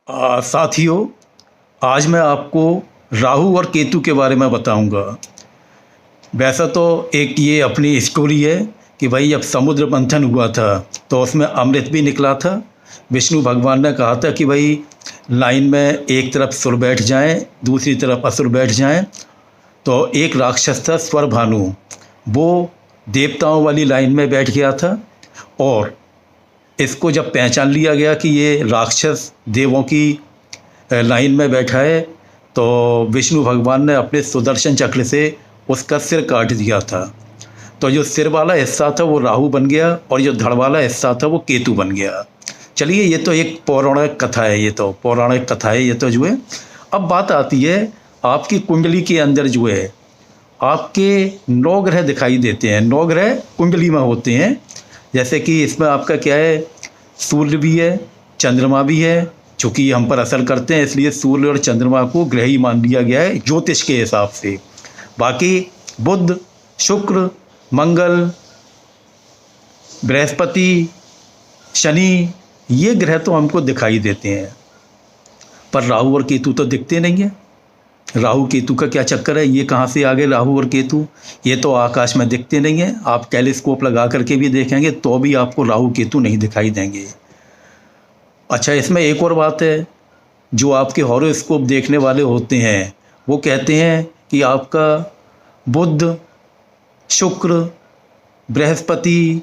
साथियों, आज मैं आपको राहु और केतु के बारे में बताऊंगा। वैसा तो एक ये अपनी स्टोरी है कि भाई जब समुद्र मंथन हुआ था तो उसमें अमृत भी निकला था। विष्णु भगवान ने कहा था कि भाई लाइन में एक तरफ सुर बैठ जाएं, दूसरी तरफ असुर बैठ जाएं। तो एक राक्षस था स्वरभानु, वो देवताओं वाली लाइन में बैठ गया था और इसको जब पहचान लिया गया कि ये राक्षस देवों की लाइन में बैठा है तो विष्णु भगवान ने अपने सुदर्शन चक्र से उसका सिर काट दिया था। तो जो सिर वाला हिस्सा था वो राहु बन गया और जो धड़ वाला हिस्सा था वो केतु बन गया। चलिए, ये तो एक पौराणिक कथा है, ये तो पौराणिक कथा है, ये तो जो है। अब बात आती है आपकी कुंडली के अंदर जो है आपके 9 ग्रह दिखाई देते हैं। 9 ग्रह कुंडली में होते हैं। जैसे कि इसमें आपका क्या है, सूर्य भी है, चंद्रमा भी है। चूँकि हम पर असर करते हैं इसलिए सूर्य और चंद्रमा को ग्रह ही मान लिया गया है ज्योतिष के हिसाब से। बाकी बुध, शुक्र, मंगल, बृहस्पति, शनि, ये ग्रह तो हमको दिखाई देते हैं, पर राहु और केतु तो दिखते नहीं हैं। राहु केतु का क्या चक्कर है, ये कहाँ से आ गए राहु और केतु? ये तो आकाश में दिखते नहीं हैं। आप टेलीस्कोप लगा करके भी देखेंगे तो भी आपको राहु केतु नहीं दिखाई देंगे। अच्छा, इसमें एक और बात है, जो आपके हॉरोस्कोप देखने वाले होते हैं वो कहते हैं कि आपका बुध, शुक्र, बृहस्पति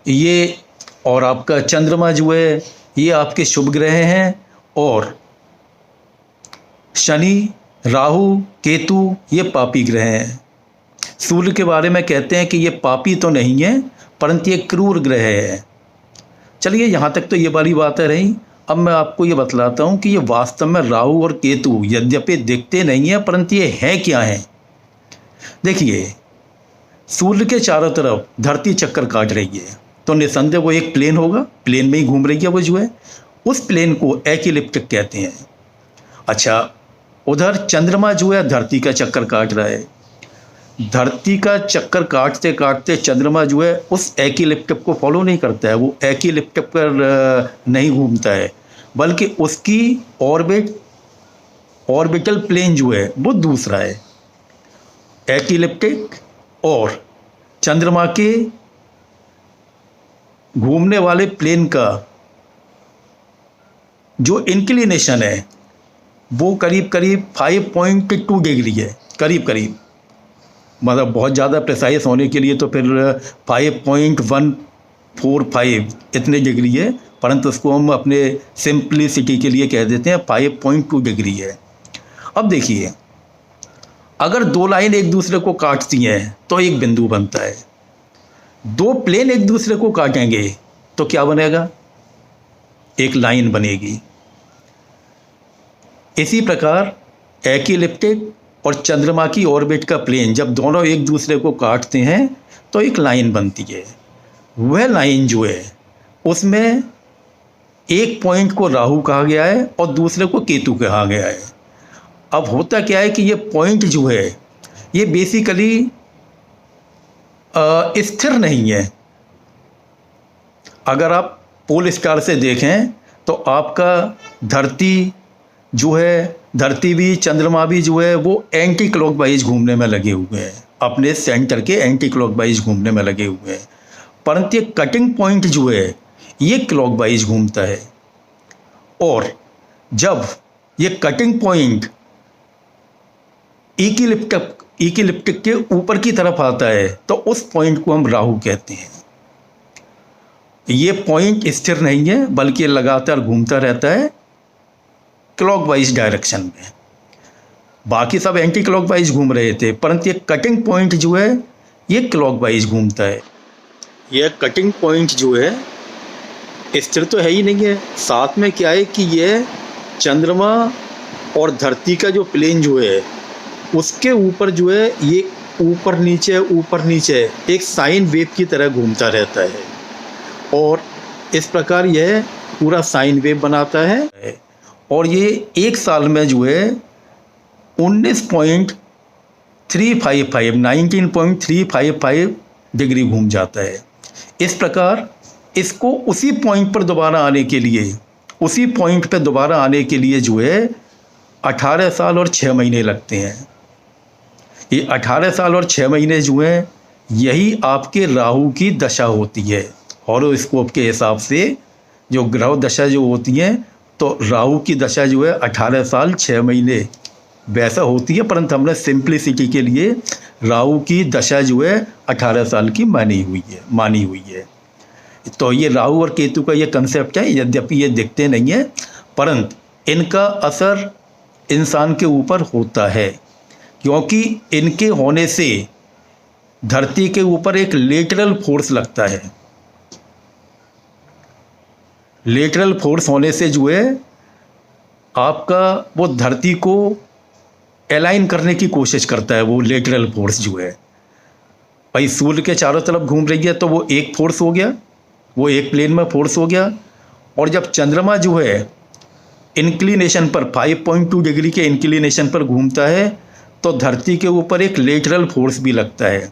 ये और आपका चंद्रमा जो है ये आपके शुभ ग्रह हैं और शनि, राहु, केतु ये पापी ग्रह हैं। सूर्य के बारे में कहते हैं कि ये पापी तो नहीं है परंतु ये क्रूर ग्रह है। चलिए, यहाँ तक तो ये वाली बातें रही। अब मैं आपको ये बतलाता हूँ कि ये वास्तव में राहु और केतु यद्यपि दिखते नहीं हैं परंतु ये है क्या है। देखिए, सूर्य के चारों तरफ धरती चक्कर काट रही है तो निसंदेह वो एक प्लेन होगा, प्लेन में ही घूम रही है वो जो है। उस प्लेन को एक्लिप्टिक कहते हैं। अच्छा, उधर चंद्रमा जो है धरती का चक्कर काट रहा है। धरती का चक्कर काटते काटते चंद्रमा जो है उस एक्लिप्टिक को फॉलो नहीं करता है, वो एक्लिप्टिक पर नहीं घूमता है, बल्कि उसकी ऑर्बिटल प्लेन जो है वो दूसरा है। एक्लिप्टिक और चंद्रमा के घूमने वाले प्लेन का जो इंक्लिनेशन है वो करीब करीब 5.2 डिग्री है, करीब करीब। मतलब बहुत ज़्यादा प्रिसाइज होने के लिए तो फिर 5.145 इतने डिग्री है, परंतु उसको हम अपने सिंप्लिसिटी के लिए कह देते हैं 5.2 डिग्री है। अब देखिए, अगर 2 लाइन एक दूसरे को काटती हैं तो एक बिंदु बनता है। 2 प्लेन एक दूसरे को काटेंगे तो क्या बनेगा? एक लाइन बनेगी। इसी प्रकार एक्लिप्टिक और चंद्रमा की ऑर्बिट का प्लेन जब दोनों एक दूसरे को काटते हैं तो एक लाइन बनती है। वह लाइन जो है उसमें एक पॉइंट को राहु कहा गया है और दूसरे को केतु कहा गया है। अब होता क्या है कि ये पॉइंट जो है ये बेसिकली स्थिर नहीं है। अगर आप पोल स्टार से देखें तो आपका धरती जो है, धरती भी चंद्रमा भी जो है वो एंटी क्लॉकवाइज घूमने में लगे हुए हैं, अपने सेंटर के एंटी क्लॉकवाइज घूमने में लगे हुए हैं। परंतु ये कटिंग पॉइंट जो है ये क्लॉकवाइज घूमता है और जब ये कटिंग पॉइंट इक्लिप्टिक के ऊपर की तरफ आता है तो उस पॉइंट को हम राहु कहते हैं। ये पॉइंट स्थिर नहीं है बल्कि लगातार घूमता रहता है क्लॉकवाइज डायरेक्शन में। बाकी सब एंटी क्लॉकवाइज घूम रहे थे परंतु ये कटिंग पॉइंट जो है ये क्लॉकवाइज घूमता है। यह कटिंग पॉइंट जो है स्थिर तो है ही नहीं है। साथ में क्या है कि यह चंद्रमा और धरती का जो प्लेन जो है उसके ऊपर जो है ये ऊपर नीचे एक साइन वेव की तरह घूमता रहता है और इस प्रकार यह पूरा साइन वेव बनाता है और ये एक साल में जो है 19.355 डिग्री घूम जाता है। इस प्रकार इसको उसी पॉइंट पर दोबारा आने के लिए उसी पॉइंट पे दोबारा आने के लिए जो है 18 साल और 6 महीने लगते हैं। ये 18 साल और 6 महीने जो हैं यही आपके राहु की दशा होती है। हॉरोस्कोप के हिसाब से जो ग्रह दशा जो होती हैं, तो राहु की दशा जो है 18 साल 6 महीने वैसा होती है, परंतु हमने सिंप्लिसिटी के लिए राहु की दशा जो है 18 साल की मानी हुई है। तो ये राहु और केतु का ये कंसेप्ट है, यद्यपि ये दिखते नहीं है परंतु इनका असर इंसान के ऊपर होता है, क्योंकि इनके होने से धरती के ऊपर एक लेटरल फोर्स लगता है। लेटरल फोर्स होने से जो है आपका वो धरती को अलाइन करने की कोशिश करता है। वो लेटरल फोर्स जो है भाई सूर्य के चारों तरफ घूम रही है, तो वो एक फोर्स हो गया, वो एक प्लेन में फोर्स हो गया। और जब चंद्रमा जो है इंक्लिनेशन पर 5.2 डिग्री के इंक्लिनेशन पर घूमता है, तो धरती के ऊपर एक लेटरल फोर्स भी लगता है,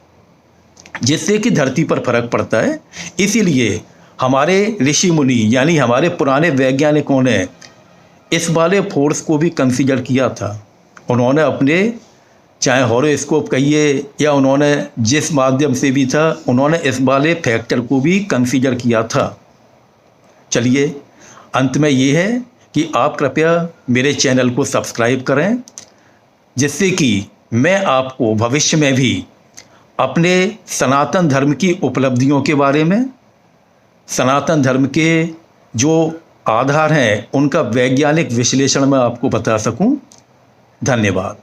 जिससे कि धरती पर फर्क पड़ता है। इसीलिए हमारे ऋषि मुनि यानी हमारे पुराने वैज्ञानिकों ने इस वाले फोर्स को भी कंसीडर किया था। उन्होंने अपने चाहे हॉरोस्कोप कहिए या उन्होंने जिस माध्यम से भी था, उन्होंने इस वाले फैक्टर को भी कंसीडर किया था। चलिए अंत में ये है कि आप कृपया मेरे चैनल को सब्सक्राइब करें, जिससे कि मैं आपको भविष्य में भी अपने सनातन धर्म की उपलब्धियों के बारे में, सनातन धर्म के जो आधार हैं उनका वैज्ञानिक विश्लेषण मैं आपको बता सकूं। धन्यवाद।